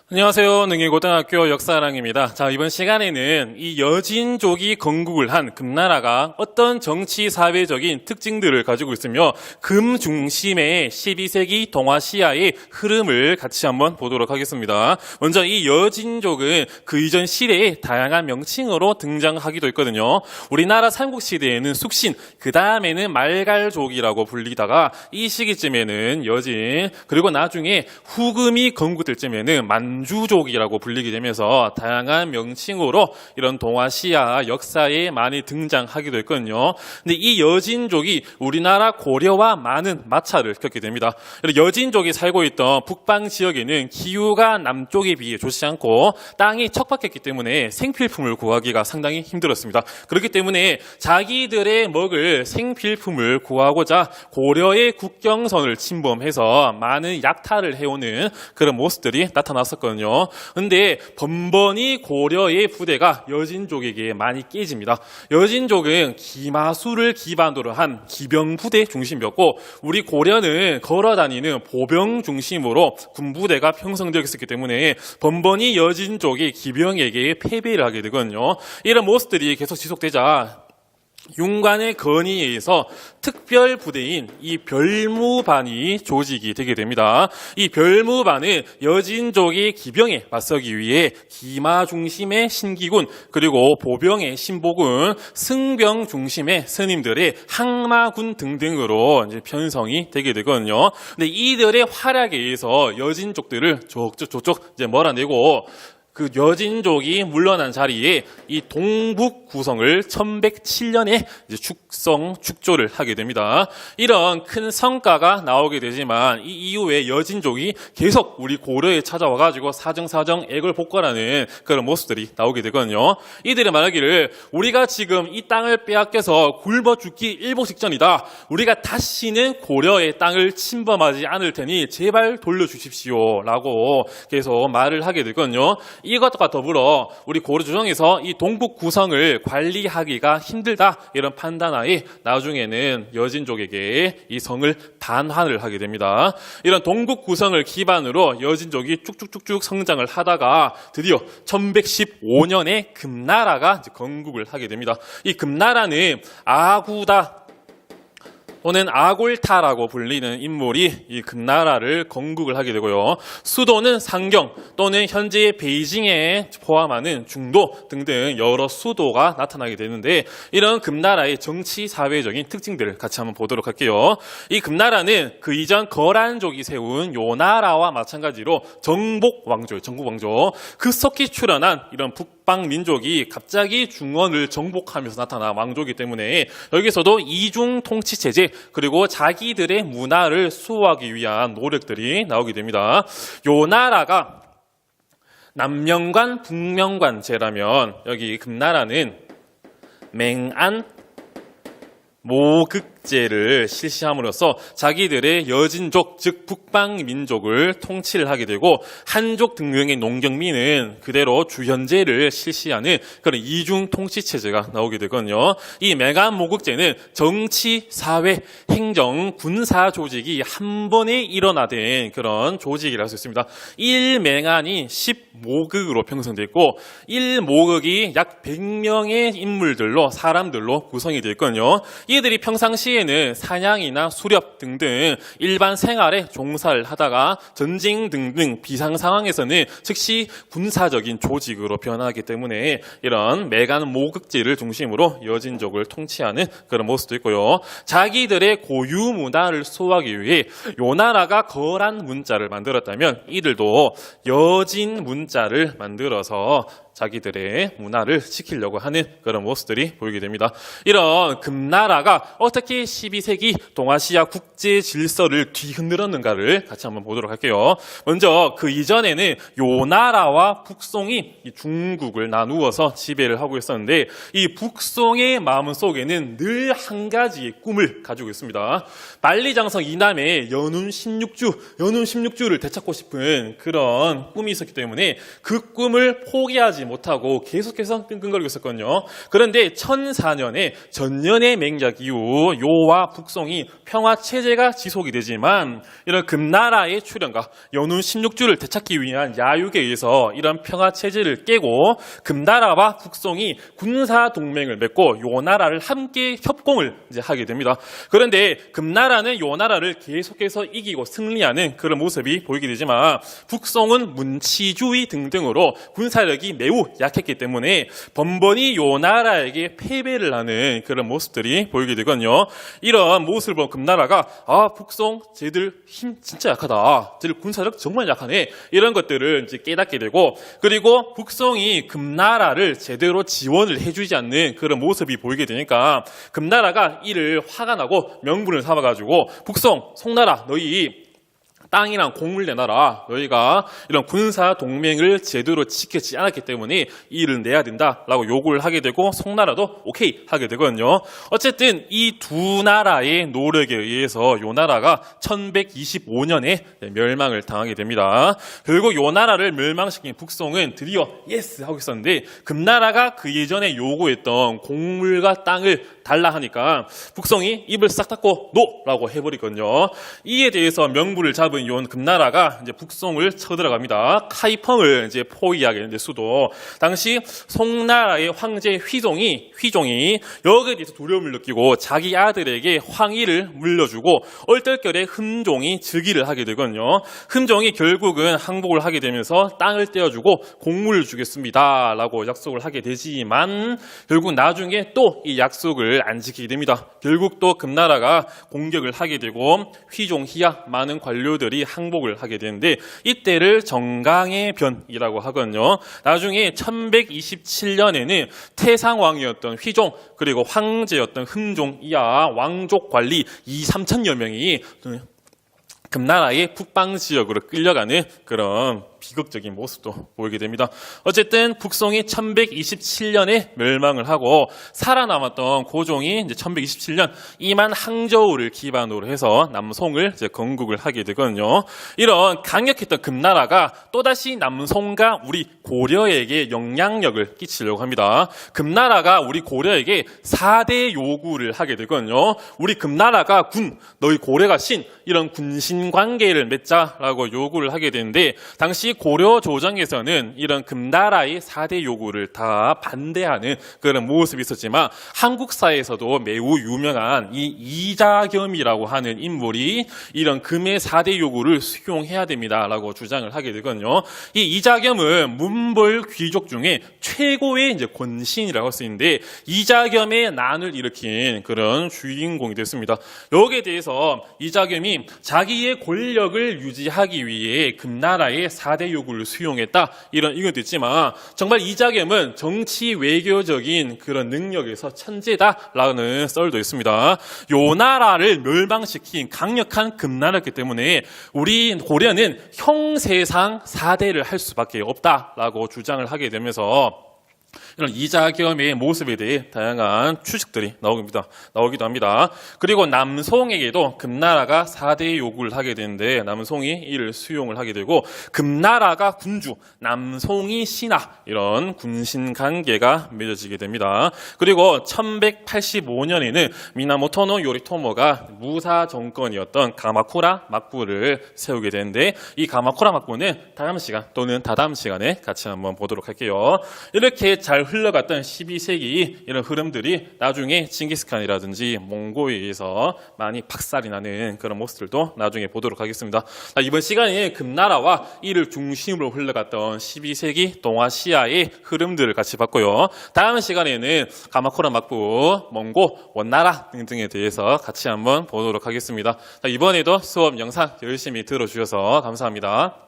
안녕하세요. 능일고등학교 역사랑입니다. 자, 이번 시간에는 이 여진족이 건국을 한 금나라가 어떤 정치 사회적인 특징들을 가지고 있으며 금 중심의 12세기 동아시아의 흐름을 같이 한번 보도록 하겠습니다. 먼저 이 여진족은 그 이전 시대의 다양한 명칭으로 등장하기도 했거든요. 우리나라 삼국시대에는 숙신, 그 다음에는 말갈족이라고 불리다가 이 시기쯤에는 여진, 그리고 나중에 후금이 건국될 쯤에는 만주족이라고 불리게 되면서 다양한 명칭으로 이런 동아시아 역사에 많이 등장하기도 했거든요. 근데 이 여진족이 우리나라 고려와 많은 마찰을 겪게 됩니다. 여진족이 살고 있던 북방 지역에는 기후가 남쪽에 비해 좋지 않고 땅이 척박했기 때문에 생필품을 구하기가 상당히 힘들었습니다. 그렇기 때문에 자기들의 먹을 생필품을 구하고자 고려의 국경선을 침범해서 많은 약탈을 해오는 그런 모습들이 나타났었거든요. 근데 번번이 고려의 부대가 여진족에게 많이 깨집니다. 여진족은 기마수를 기반으로 한 기병부대 중심이었고 우리 고려는 걸어다니는 보병 중심으로 군부대가 형성되어 있었기 때문에 번번이 여진족이 기병에게 패배를 하게 되거든요. 이런 모습들이 계속 지속되자 윤관의 건의에 의해서 특별 부대인 이 별무반이 조직이 되게 됩니다. 이 별무반은 여진족의 기병에 맞서기 위해 기마 중심의 신기군, 그리고 보병의 신보군, 승병 중심의 스님들의 항마군 등등으로 이제 편성이 되게 되거든요. 근데 이들의 활약에 의해서 여진족들을 족족 이제 몰아내고 그 여진족이 물러난 자리에 이 동북 구성을 1107년에 이제 축조를 하게 됩니다. 이런 큰 성과가 나오게 되지만 이 이후에 여진족이 계속 우리 고려에 찾아와가지고 사정사정 액을 복구하는 그런 모습들이 나오게 되거든요. 이들이 말하기를 우리가 지금 이 땅을 빼앗겨서 굶어 죽기 일보 직전이다. 우리가 다시는 고려의 땅을 침범하지 않을 테니 제발 돌려주십시오 라고 계속 말을 하게 되거든요. 이것과 더불어 우리 고려조정에서 이 동북 구성을 관리하기가 힘들다 이런 판단하에 나중에는 여진족에게 이 성을 반환을 하게 됩니다. 이런 동북 구성을 기반으로 여진족이 쭉쭉쭉쭉 성장을 하다가 드디어 1115년에 금나라가 건국을 하게 됩니다. 이 금나라는 아구다 또는 아골타라고 불리는 인물이 이 금나라를 건국을 하게 되고요. 수도는 상경 또는 현재의 베이징에 포함하는 중도 등등 여러 수도가 나타나게 되는데 이런 금나라의 정치 사회적인 특징들을 같이 한번 보도록 할게요. 이 금나라는 그 이전 거란족이 세운 요나라와 마찬가지로 정복왕조, 전국왕조, 급속히 출현한 이런 북방 민족이 갑자기 중원을 정복하면서 나타난 왕조이기 때문에 여기서도 이중 통치 체제 그리고 자기들의 문화를 수호하기 위한 노력들이 나오게 됩니다. 요나라가 남명관, 북명관제라면 여기 금나라는 맹안, 모극제를 실시함으로써 자기들의 여진족, 즉 북방민족을 통치를 하게 되고 한족 등등의 농경민은 그대로 주현제를 실시하는 그런 이중 통치체제가 나오게 되거든요. 이 맹안, 모극제는 정치, 사회, 행정, 군사 조직이 한 번에 일어나된 그런 조직이라 할 수 있습니다. 1맹안이 10모극으로 형성되어 있고 1모극이 약 100명의 인물들로 사람들로 구성이 되어 있거든요. 이들이 평상시에는 사냥이나 수렵 등등 일반 생활에 종사를 하다가 전쟁 등등 비상 상황에서는 즉시 군사적인 조직으로 변하기 때문에 이런 매간 모극제를 중심으로 여진족을 통치하는 그런 모습도 있고요. 자기들의 고유 문화를 수호하기 위해 요나라가 거란 문자를 만들었다면 이들도 여진 문자를 만들어서 자기들의 문화를 지키려고 하는 그런 모습들이 보이게 됩니다. 이런 금나라가 어떻게 12세기 동아시아 국제 질서를 뒤흔들었는가를 같이 한번 보도록 할게요. 먼저 그 이전에는 요나라와 북송이 중국을 나누어서 지배를 하고 있었는데 이 북송의 마음 속에는 늘 한 가지의 꿈을 가지고 있습니다. 만리장성 이남에 연운 16주를 되찾고 싶은 그런 꿈이 있었기 때문에 그 꿈을 포기하지 못하고 계속해서 끙끙거리고 있었거든요. 그런데 1004년에 전년의 맹약 이후 요와 북송이 평화체제가 지속이 되지만 이런 금나라의 출현과 연운 16주를 되찾기 위한 야육에 의해서 이런 평화체제를 깨고 금나라와 북송이 군사동맹을 맺고 요 나라를 함께 협공을 이제 하게 됩니다. 그런데 금나라는 요 나라를 계속해서 이기고 승리하는 그런 모습이 보이게 되지만 북송은 문치주의 등등으로 군사력이 매우 약했기 때문에 번번이 요 나라에게 패배를 하는 그런 모습들이 보이게 되거든요. 이런 모습을 본 금나라가 북송 쟤들 힘 진짜 약하다. 쟤들 군사력 정말 약하네. 이런 것들을 이제 깨닫게 되고 그리고 북송이 금나라를 제대로 지원을 해주지 않는 그런 모습이 보이게 되니까 금나라가 이를 화가 나고 명분을 삼아가지고 북송, 송나라 너희 땅이랑 공물 내놔라. 너희가 이런 군사 동맹을 제대로 지키지 않았기 때문에 이 일을 내야 된다라고 요구를 하게 되고 송나라도 오케이 하게 되거든요. 어쨌든 이 두 나라의 노력에 의해서 요 나라가 1125년에 멸망을 당하게 됩니다. 결국 요 나라를 멸망시킨 북송은 드디어 예스 하고 있었는데 금나라가 그 예전에 요구했던 공물과 땅을 달라 하니까 북송이 입을 싹 닫고 노라고 해버리거든요. 이에 대해서 명분을 잡은 요 금나라가 이제 북송을 쳐들어갑니다. 카이펑을 이제 포위하게 되는데 수도 당시 송나라의 황제 휘종이 여기에 대해서 두려움을 느끼고 자기 아들에게 황위를 물려주고 얼떨결에 흠종이 즉위를 하게 되거든요. 흠종이 결국은 항복을 하게 되면서 땅을 떼어주고 공물을 주겠습니다라고 약속을 하게 되지만 결국 나중에 또 이 약속을 안 지키게 됩니다. 결국 또 금나라가 공격을 하게 되고 휘종희야 많은 관료들이 항복을 하게 되는데 이때를 정강의 변이라고 하거든요. 나중에 1127년에는 태상왕이었던 휘종 그리고 황제였던 흠종 이하 왕족 관리 2~3천여 명이 금나라의 북방 지역으로 끌려가는 그런 비극적인 모습도 보이게 됩니다. 어쨌든 북송이 1127년에 멸망을 하고 살아남았던 고종이 이제 1127년 이만 항저우를 기반으로 해서 남송을 이제 건국을 하게 되거든요. 이런 강력했던 금나라가 또다시 남송과 우리 고려에게 영향력을 끼치려고 합니다. 금나라가 우리 고려에게 4대 요구를 하게 되거든요. 우리 금나라가 군, 너희 고려가 신, 이런 군신 관계를 맺자라고 요구를 하게 되는데 당시 고려 조정에서는 이런 금나라의 4대 요구를 다 반대하는 그런 모습이 있었지만 한국사에서도 매우 유명한 이 이자겸이라고 하는 인물이 이런 금의 4대 요구를 수용해야 됩니다라고 주장을 하게 되거든요. 이 이자겸은 문벌 귀족 중에 최고의 이제 권신이라고 할 수 있는데 이자겸의 난을 일으킨 그런 주인공이 됐습니다. 여기에 대해서 이자겸이 자기의 권력을 유지하기 위해 금나라의 4대 요구를 수용했다 이런 의견도 있지만 정말 이자겸은 정치 외교적인 그런 능력에서 천재다라는 썰도 있습니다. 요 나라를 멸망시킨 강력한 금나라였기 때문에 우리 고려는 형세상 4대를 할 수밖에 없다라고 주장을 하게 되면서 이런 이자겸의 모습에 대해 다양한 추측들이 나오기도 합니다. 그리고 남송에게도 금나라가 4대 요구를 하게 되는데 남송이 이를 수용을 하게 되고 금나라가 군주, 남송이 신하 이런 군신 관계가 맺어지게 됩니다. 그리고 1185년에는 미나모토노 요리토모가 무사 정권이었던 가마쿠라 막부를 세우게 되는데 이 가마쿠라 막부는 다음 시간 또는 다다음 시간에 같이 한번 보도록 할게요. 이렇게 잘 흘러갔던 12세기 이런 흐름들이 나중에 징기스칸이라든지 몽고에 의해서 많이 박살이 나는 그런 모습들도 나중에 보도록 하겠습니다. 이번 시간에 금나라와 이를 중심으로 흘러갔던 12세기 동아시아의 흐름들을 같이 봤고요. 다음 시간에는 가마쿠라 막부, 몽고, 원나라 등등에 대해서 같이 한번 보도록 하겠습니다. 이번에도 수업 영상 열심히 들어주셔서 감사합니다.